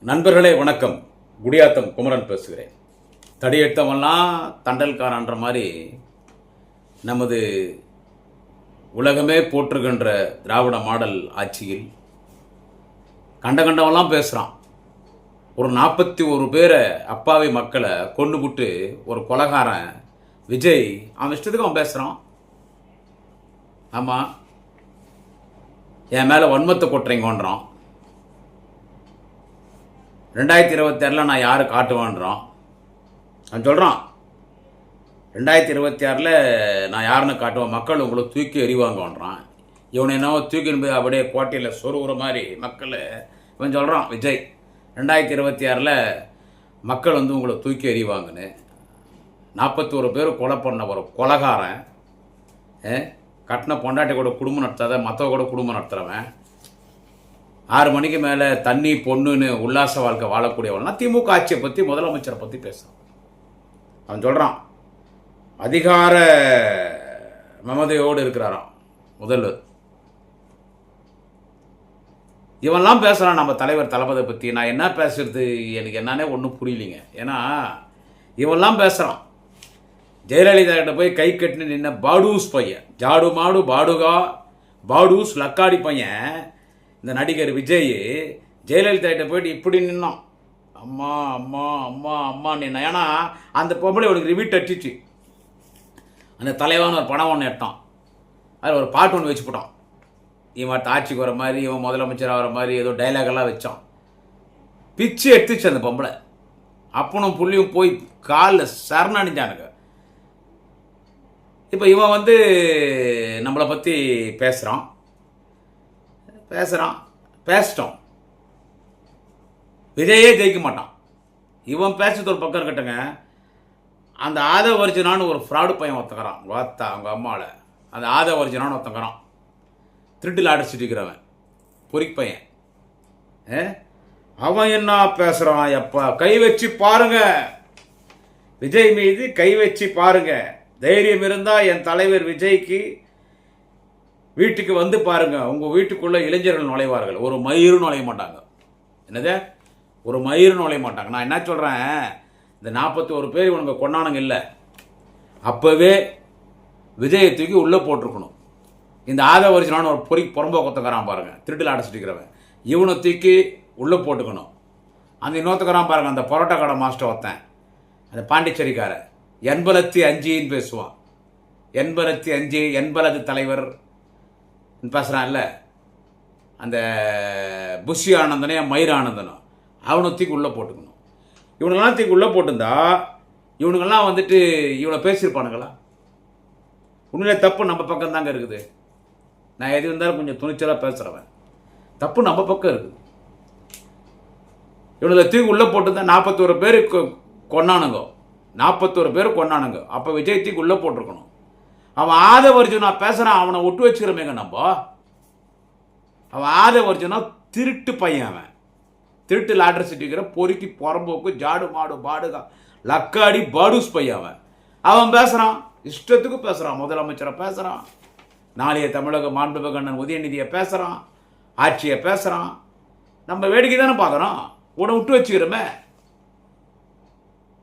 நண்பர்களே வணக்கம். குடியாத்தம் குமரன் பேசுகிறேன். தடியெடுத்தவெல்லாம் தண்டல்காரன்ற மாதிரி நமது உலகமே போற்றுகின்ற திராவிட மாடல் ஆட்சியில் கண்டவெல்லாம் பேசுகிறான். ஒரு 41 பேரை அப்பாவி மக்களை கொண்டுபுட்டு ஒரு கொலைகாரன் விஜய் அவன் இஷ்டத்துக்கு அவன் பேசுகிறான். ஆமாம், என் மேலே வன்மத்தை கொட்டுறீங்கன்றான். 2026 நான் யார் காட்டுவேன்றான். அவன் சொல்கிறான் 2026 நான் யாருன்னு காட்டுவேன், மக்கள் உங்களை தூக்கி எறிவாங்கன்றான். இவனை என்ன தூக்கின்னு போய் அப்படியே கோட்டையில் சொருகிற மாதிரி மக்கள் இவன் சொல்கிறான். விஜய் 2026 மக்கள் உங்களை தூக்கி எறிவாங்கன்னு 41 பேர் கொலை பண்ண ஒரு கொலைகாரன், கட்டின பொண்டாட்டி கூட குடும்பம் நடத்தாத மற்றவ கூட குடும்பம் நடத்துகிறவன், 6 மணிக்கு மேலே தண்ணி பொண்ணுன்னு உல்லாச வாழ்க்கை வாழக்கூடியவனா திமுக ஆட்சியை பற்றி முதலமைச்சரை பற்றி பேசுகிறான். அவன் சொல்கிறான் அதிகார மமதையோடு இருக்கிறாராம் முதல்வர். இவன்லாம் பேசுகிறான் நம்ம தலைவர் தளபதி பற்றி. நான் என்ன பேசுறது எனக்கு என்னன்னே ஒன்றும் புரியலிங்க. ஏன்னா இவன்லாம் பேசுகிறான். ஜெயலலிதா கிட்ட போய் கை கட்டின்னு நின்ன பாடூஸ் பையன், ஜாடு மாடு பாடுகா பாடூஸ் லக்காடி பையன் இந்த நடிகர் விஜய் ஜெயலலிதா கிட்ட போயிட்டு இப்படி நின்னான். அம்மா அம்மா அம்மா அம்மா நின்னா. ஏன்னா அந்த பொம்பளை அவனுக்கு ரிவீட் அடிச்சிச்சு. அந்த தலைவான ஒரு படம் ஒன்று எடுத்தான், அதில் ஒரு பாட்டு ஒன்று வச்சு போட்டான். இவன் ஆட்சிக்கு வர மாதிரி, இவன் முதலமைச்சர் ஆகிற மாதிரி ஏதோ டைலாகெல்லாம் வச்சான். பிச்சு எடுத்துச்சு அந்த பொம்பளை. அப்பனும் புள்ளியும் போய் காலில் சரணடிஞ்சானுங்க. இப்போ இவன் நம்மளை பற்றி பேசிட்டோம். விஜயே ஜெயிக்க மாட்டான். இவன் பேசுறது ஒரு பக்கம் இருக்கட்டுங்க. அந்த ஆதவர்ஜனான்னு ஒரு ஃப்ராடு பையன் ஒருத்தங்கிறான். வாத்தா அவங்க அம்மாவில் அந்த ஆதவர்ஜனான்னு ஒருத்தங்கிறான். திருட்டில் அடிச்சுட்டு இருக்கிறவன் பொறிக் பையன். அவன் என்ன பேசுகிறான்? எப்பா கை வச்சு பாருங்க, விஜய் மீது கை வச்சு பாருங்க. தைரியம் இருந்தால் என் தலைவர் விஜய்க்கு வீட்டுக்கு வந்து பாருங்க. உங்கள் வீட்டுக்குள்ளே இளைஞர்கள் நுழைவார்கள், ஒரு மயிரும் நுழைய மாட்டாங்க. என்னது? ஒரு மயிரும் நுழைய மாட்டாங்க. நான் என்ன சொல்கிறேன், இந்த 41 பேர் இவனுங்க கொண்டானுங்க இல்லை, அப்போவே விஜயை தூக்கி உள்ளே போட்டிருக்கணும். இந்த ஆதவர்ஜனான ஒரு புறம்போக்கத்துக்கிறான் பாருங்க, திருட்டில் அடைச்சிட்டுக்கிறவன், இவனை தூக்கி உள்ளே போட்டுக்கணும். அந்த இன்னொருத்தக்கிறான் பாருங்க, அந்த பரோட்டா கடை மாஸ்டர் ஒருத்தன், அந்த பாண்டிச்சேரிக்கார 85 பேசுவான். 85 80 தலைவர் பேசுகிறான்ல, அந்த புஷி ஆனந்தனே மயிர் ஆனந்தனும் அவனை தூக்கி உள்ளே போட்டுக்கணும். இவனுங்கெல்லாம் தூக்கி உள்ளே போட்டிருந்தா இவனுங்கெல்லாம் இவனை பேசியிருப்பானுங்களா? உண்மையிலே தப்பு நம்ம பக்கம் தாங்க இருக்குது. நான் எது இருந்தாலும் கொஞ்சம் துணிச்சலாக பேசுகிறவன். தப்பு நம்ம பக்கம் இருக்குது. இவனுங்களை தூக்கி உள்ளே போட்டிருந்தா 41 பேர் கொண்டானுங்க. 41 பேர் கொண்டானுங்க. அப்போ விஜய் தூக்கி உள்ளே போட்டிருக்கணும். அவன் ஆதவர்ஜுனா பேசுகிறான், அவனை விட்டு வச்சுக்கிறமேங்க நம்ம. அவன் ஆதவர்ஜுனா திருட்டு பையன். அவன் திருட்டு லாட்ரி சிட்டிக்கிற பொறுக்கி புறம்போக்கு ஜாடு மாடு பாடுகா லக்காடி பாடூஸ் பையன். அவன் பேசுகிறான், இஷ்டத்துக்கு பேசுகிறான். முதலமைச்சரை பேசுகிறான், நாளைய தமிழக மாண்புமிகு அண்ணன் உதயநிதியை பேசுகிறான், ஆட்சியை பேசுகிறான். நம்ம வேடிக்கை தானே பார்க்குறோம். உன்னை விட்டு வச்சுக்கிறோமே.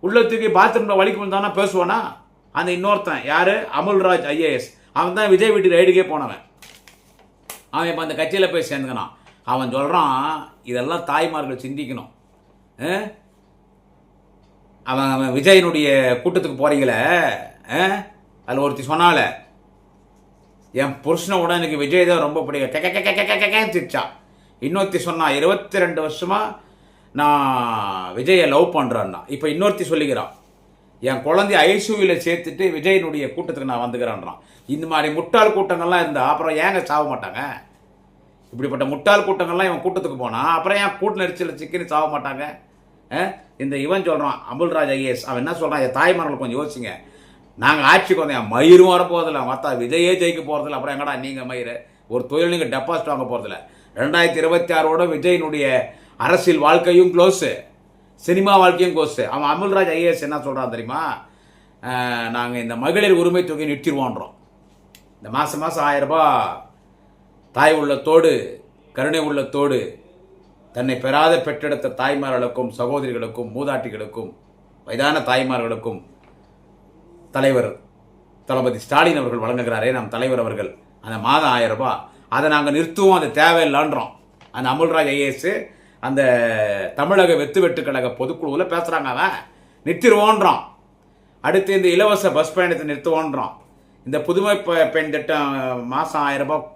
உள்ளத்துக்கு பாத்ரூமில் வலிக்கும் தானே பேசுவானா? அந்த இன்னொருத்தன் யார், அமுல்ராஜ் IAS, அவன் தான் விஜய் வீட்டு ரைடுக்கே போனவன். அவன் இப்போ அந்த கட்சியில் போய் சேர்ந்துக்கனான். அவன் சொல்கிறான், இதெல்லாம் தாய்மார்கள் சிந்திக்கணும். அவன் விஜயனுடைய கூட்டத்துக்கு போகிறீங்களே, அதில் ஒருத்தி சொன்னால, என் புருஷனை விட எனக்கு விஜய் தான் ரொம்ப பிடிக்கும் சிரிச்சா. இன்னொருத்தி சொன்னா 22 வருஷமாக நான் விஜயை லவ் பண்ணுறேன்னா. இப்போ இன்னொருத்தி சொல்லிக்கிறான், என் குழந்தைய ஐசியூவில் சேர்த்துட்டு விஜயனுடைய கூட்டத்துக்கு நான் வந்துக்கிறேன்றான். இந்த மாதிரி முட்டாள் கூட்டங்கள்லாம் இருந்தால் அப்புறம் ஏங்க சாக மாட்டாங்க? இப்படிப்பட்ட முட்டாள் கூட்டங்கள்லாம் இவன் கூட்டத்துக்கு போனால் அப்புறம் ஏன் கூட்ட நெரிச்சலில் சிக்கன்னு சாக மாட்டாங்க? இந்த இவன் சொல்கிறான் அமுல்ராஜ் IAS, அவன் என்ன சொல்கிறான், என் தாய்மார்கள் கொஞ்சம் யோசிங்க. நாங்கள் ஆட்சிக்கு வந்தேன், மயிரும் வர போகிறதில்ல, மற்ற விஜயே ஜெயிக்க போகிறதில்ல, அப்புறம் எங்கடா நீங்கள் மயிர் ஒரு தொழில் நீங்கள் டெபாசிட் வாங்க போகிறதில்ல. 2026 விஜயனுடைய அரசியல் வாழ்க்கையும் க்ளோஸு, சினிமா வாழ்க்கையும் க்ளோஸு. அவன் அமுல்ராஜ் IAS என்ன சொல்கிறான் தெரியுமா, நாங்கள் இந்த மகளிர் உரிமை தொகையை நிறுத்திடுவோன்றோம். இந்த மாதம் 1000 ரூபாய் தாய் உள்ளத்தோடு கருணை உள்ளத்தோடு தன்னை பெறாத பெற்றெடுத்த தாய்மார்களுக்கும் சகோதரிகளுக்கும் மூதாட்டிகளுக்கும் வயதான தாய்மார்களுக்கும் தலைவர் தளபதி ஸ்டாலின் அவர்கள் வழங்குகிறாரே நம் தலைவர் அவர்கள் அந்த மாதம் 1000 ரூபாய் அதை நாங்கள் நிறுத்துவோம், அது தேவையில்லைன்றோம். அந்த அமுல்ராஜ் ஐஏஎஸ் அந்த தமிழக வெட்டு கழக பொதுக்குழுவில் பேசுகிறாங்க, அவன் நிறுத்திடுவோன்றான். அடுத்து இந்த இலவச பஸ் பயணத்தை நிறுத்துவோன்றான். இந்த புதுமை பெண் திட்டம் மாதம் 1000 ரூபாய்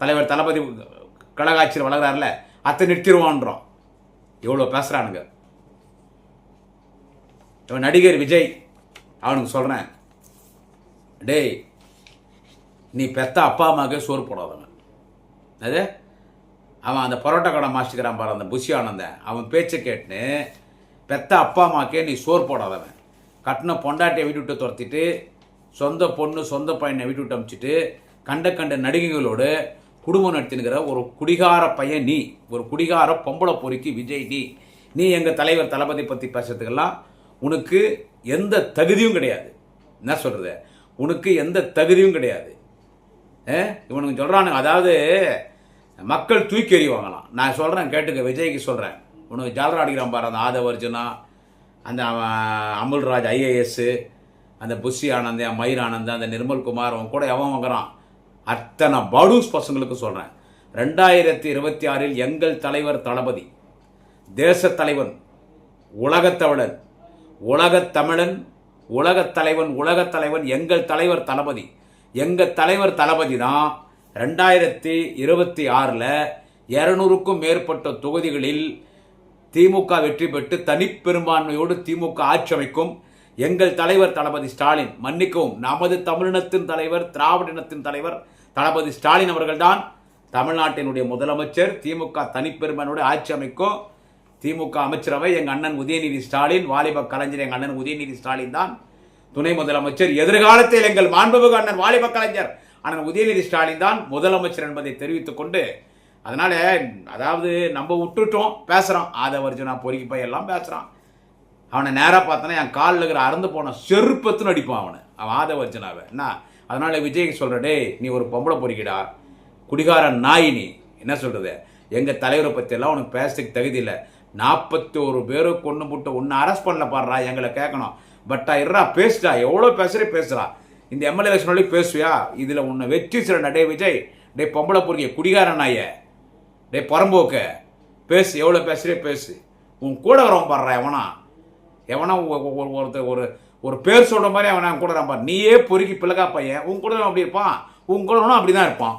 தலைவர் தளபதி கழக ஆட்சியில் வளர்கிறார்ல, அதை நிறுத்திடுவோன்றோம். எவ்வளோ பேசுகிறானுங்க. இவன் நடிகர் விஜய் அவனுக்கு சொல்கிறேன், டேய் நீ பெத்த அப்பா அம்மாவுக்கே சோறு போடாதவன். அது அவன் அந்த பரோட்டா கடை மாஸ்டிக்கிறான் பாரு, அந்த புஷி ஆனந்தன், அவன் பேச்சை கேட்டுன்னு பெத்த அப்பா அம்மாக்கே நீ சோறு போடாதவன். கட்டின பொண்டாட்டியை வீட்டு விட்டு துரத்திட்டு சொந்த பொண்ணு சொந்த பையனை வீட்டு விட்டு அமிச்சிட்டு கண்ட நடிகைகளோடு குடும்பம் நடத்தினுக்கிற ஒரு குடிகார பையன் நீ, ஒரு குடிகார பொம்பளை பொறுக்கி விஜய் நீ எங்கள் தலைவர் தளபதி பற்றி பேசுறதுக்கெல்லாம் உனக்கு எந்த தகுதியும் கிடையாது. என்ன சொல்கிறது, உனக்கு எந்த தகுதியும் கிடையாது. இவனுக்கு சொல்கிறானுங்க, அதாவது மக்கள் தூக்கி எறிவாங்களாம். நான் சொல்கிறேன் கேட்டுக்க, விஜய்க்கு சொல்கிறேன், உனக்கு ஜாலரா அடிக்கிறான் பாரு அந்த ஆதவர்ஜுனா, அந்த அமுல்ராஜ் ஐஏஎஸ், அந்த புஷி ஆனந்தன், மயிர் ஆனந்தன், அந்த நிர்மல்குமார், அவன் கூட எவன் வாங்குறான் அத்தனை படூஸ் பசங்களுக்கு சொல்கிறேன், 2026 எங்கள் தலைவர் தளபதி, தேசத் தலைவன், உலகத்தமிழன், உலகத்தமிழன், உலகத்தலைவன் எங்கள் தலைவர் தளபதி. எங்கள் தலைவர் தளபதி தான் 2026 200க்கும் மேற்பட்ட தொகுதிகளில் திமுக வெற்றி பெற்று தனிப்பெரும்பான்மையோடு திமுக ஆட்சி அமைக்கும். எங்கள் தலைவர் தளபதி ஸ்டாலின், மன்னிக்கவும், நமது தமிழினத்தின் தலைவர், திராவிட இனத்தின் தலைவர் தளபதி ஸ்டாலின் அவர்கள்தான் தமிழ்நாட்டினுடைய முதலமைச்சர். திமுக தனிப்பெரும்பான்மையோடு ஆட்சி அமைக்கும். திமுக அமைச்சரவை எங்கள் அண்ணன் உதயநிதி ஸ்டாலின், வாலிப கலைஞர் எங்கள் அண்ணன் உதயநிதி ஸ்டாலின் தான் துணை முதலமைச்சர். எதிர்காலத்தில் எங்கள் மாண்புமிகு அண்ணன் வாலிப கலைஞர் அண்ணன் உதயநிதி ஸ்டாலின் தான் முதலமைச்சர் என்பதை தெரிவித்துக் கொண்டு, அதனால அதாவது நம்ம விட்டுட்டோம் பேசுகிறான், ஆதவர்ஜுனா பொறுக்கி போய் எல்லாம் பேசுகிறான். அவனை நேராக பார்த்தோன்னா என் காலில் இருக்கிற அறந்து போன செருப்பத்துன்னு அடிப்பான் அவன் ஆதவர்ஜுனாவை. என்ன அதனால விஜய்க்கு சொல்கிற, டே நீ ஒரு பொம்பளை பொறுக்கிடா, குடிகார நாய், நீ என்ன சொல்கிறது, எங்கள் தலைவரை பற்றியெல்லாம் உனக்கு பேசுறதுக்கு தகுதி இல்லை. 41 பேரை கொண்டு போட்டு உன்னை அரெஸ்ட் பண்ணல பாடுறா, எங்களை கேட்கணும். பட்டா இருறா, பேசுடா, எவ்வளோ பேசுகிறா. இந்த எம்எல்ஏ எலெக்ஷன் வழி பேசுவியா, இதில் உன்னை வெற்றி சிறண்டா. டே விஜய், டே பொம்பளை பொறுக்கிய குடிகார நாய, டே புறம்போக்க, பேசு, எவ்வளோ பேசு. உன் கூட வரவன் பாடுறா, எவனா ஒருத்தர் ஒரு பேர் சொல்கிற மாதிரி அவன் கூட பாரு. நீயே பொறுக்கி பிள்ளைகா பையன், உன் கூட அப்படி இருப்பான், உன் கூட அப்படி தான் இருப்பான்.